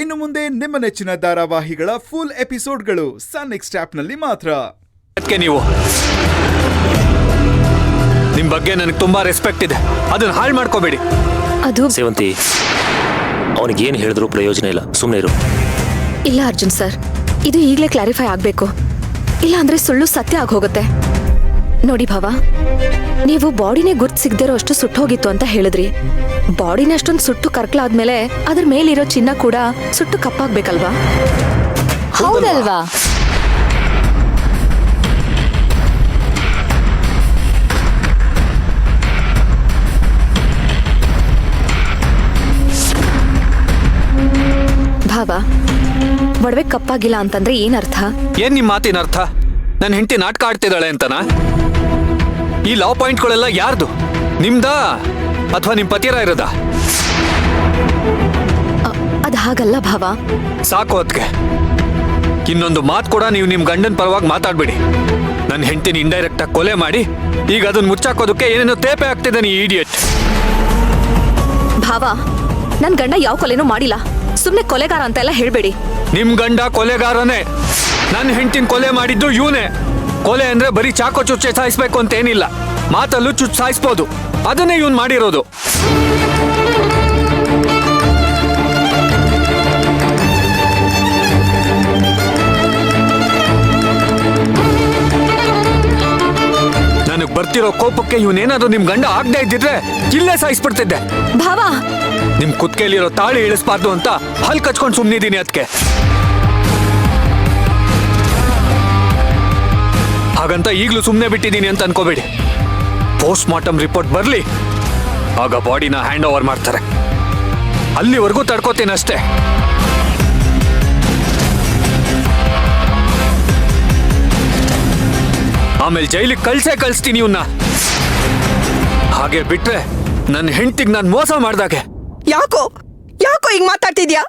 ಇನ್ನು ಮುಂದೆ ನಿಮ್ಮ ನೆಚ್ಚಿನ ಧಾರಾವಾಹಿಗಳ ಫುಲ್ ಎಪಿಸೋಡ್ಗಳು ಸನ್ ನೆಕ್ಸ್ಟ್ ಆಪ್ನಲ್ಲಿ ಮಾತ್ರ. ಅದಕ್ಕೆ ನೀವು ನಿಮ್ ಬಗ್ಗೆ ನನಗೆ ತುಂಬಾ ರೆಸ್ಪೆಕ್ಟ್ ಇದೆ, ಅದನ್ನ ಹಾಳು ಮಾಡ್ಕೋಬೇಡಿ. ಅದು ಸೇವಂತಿ, ಅವನಿಗೇನು ಹೇಳಿದ್ರು ಪ್ರಯೋಜನ ಇಲ್ಲ, ಸುಮ್ಮನೆ ಇರು. ಇಲ್ಲ ಅರ್ಜುನ್ ಸರ್, ಇದು ಈಗಲೇ ಕ್ಲಾರಿಫೈ ಆಗಬೇಕು, ಇಲ್ಲ ಅಂದ್ರೆ ಸುಳ್ಳು ಸತ್ಯ ಆಗಿ ಹೋಗುತ್ತೆ. ನೋಡಿ ಭಾವ, ನೀವು ಬಾಡಿನೇ ಗುರ್ತು ಸಿಗದಿರೋ ಅಷ್ಟು ಸುಟ್ಟೋಗಿತ್ತು ಅಂತ ಹೇಳಿದ್ರಿ. ಬಾಡಿನ ಅಷ್ಟೊಂದು ಸುಟ್ಟು ಕರ್ಕಲಾದ್ಮೇಲೆ ಅದ್ರ ಮೇಲಿರೋ ಚಿನ್ನ ಕೂಡ ಸುಟ್ಟು ಕಪ್ಪಾಗ್ಬೇಕಲ್ವಾ? ಹೌದಲ್ವಾ? ಭಾವ, ಒಡವೆ ಕಪ್ಪಾಗಿಲ್ಲ ಅಂತಂದ್ರೆ ಏನರ್ಥ? ಏನ್ ನಿಮ್ ಮಾತಿನ ಅರ್ಥ? ನನ್ನ ಹೆಂಡತಿ ನಾಟಕ ಆಡ್ತಿದ್ದಾಳೆ ಅಂತನಾ? ಈ ಲವ್ ಪಾಯಿಂಟ್ಗಳೆಲ್ಲ ಯಾರ್ದು? ನಿಮ್ದಾ ಅಥವಾ ನಿಮ್ ಪತಿಯರ ಇರೋದಾ? ಅದ್ ಹಾಗಲ್ಲ ಭಾವ. ಸಾಕು ಅದಕ್ಕೆ. ಇನ್ನೊಂದು ಮಾತು ಕೂಡ ನೀವು ನಿಮ್ ಗಂಡನ ಪರವಾಗಿ ಮಾತಾಡ್ಬೇಡಿ. ನನ್ನ ಹೆಂಡತಿನ ಇಂಡೈರೆಕ್ಟ್ ಆಗಿ ಕೊಲೆ ಮಾಡಿ ಈಗ ಅದನ್ನ ಮುಚ್ಚಾಕೋದಕ್ಕೆ ಏನೇನೋ ತೇಪೆ ಆಗ್ತಿದ್ದಾನೆ ಈ ಇಡಿಯಟ್. ಭಾವ, ನನ್ ಗಂಡ ಯಾವ ಕೊಲೆನೂ ಮಾಡಿಲ್ಲ, ಸುಮ್ನೆ ಕೊಲೆಗಾರ ಅಂತ ಎಲ್ಲ ಹೇಳ್ಬೇಡಿ. ನಿಮ್ ಗಂಡ ಕೊಲೆಗಾರನೇ. ನನ್ನ ಹೆಂಡತಿನ ಕೊಲೆ ಮಾಡಿದ್ದು ಇವನೇ. ಕೊಲೆ ಅಂದ್ರೆ ಬರೀ ಚಾಕೋ ಚುಚ್ಚೆ ಸಾಯಿಸ್ಬೇಕು ಅಂತ ಏನಿಲ್ಲ, ಮಾತಲ್ಲೂ ಚುಚ್ಚು ಸಾಯಿಸ್ಬೋದು. ಅದನ್ನೇ ಇವನ್ ಮಾಡಿರೋದು. ನನಗ್ ಬರ್ತಿರೋ ಕೋಪಕ್ಕೆ ಇವನೇನಾದ್ರೂ ನಿಮ್ ಗಂಡ ಆಗದೆ ಇದ್ದಿದ್ರೆ ಇಲ್ಲೇ ಸಾಯಿಸ್ಬಿಡ್ತಿದ್ದೆ. ಭಾವ, ನಿಮ್ ಕುತ್ಕೆಲಿರೋ ತಾಳಿ ಇಳಿಸ್ಬಾರ್ದು ಅಂತ ಹಲ್ ಕಚ್ಕೊಂಡು ಸುಮ್ನಿದೀನಿ. ಅದಕ್ಕೆ ಹಾಗಂತ ಈಗ್ಲೂ ಸುಮ್ನೆ ಬಿಟ್ಟಿದ್ದೀನಿ ಅಂತ ಅನ್ಕೋಬೇಡಿ. ಪೋಸ್ಟ್ ಮಾರ್ಟಮ್ ರಿಪೋರ್ಟ್ ಬರ್ಲಿ, ಆಗ ಬಾಡಿನ ಹ್ಯಾಂಡ್ ಓವರ್ ಮಾಡ್ತಾರೆ. ಅಲ್ಲಿವರೆಗೂ ತಡ್ಕೋತೀನಿ ಅಷ್ಟೇ. ಆಮೇಲೆ ಜೈಲಿಗೆ ಕಳ್ಸ್ತೀನಿ ಇವನ್ನ. ಹಾಗೆ ಬಿಟ್ರೆ ನನ್ನ ಹೆಂಡತಿಗೆ ನಾನು ಮೋಸ ಮಾಡ್ದಾಗೆ. ಯಾಕೋ ಹಿಂಗ್ ಮಾತಾಡ್ತಿದ್ಯಾ?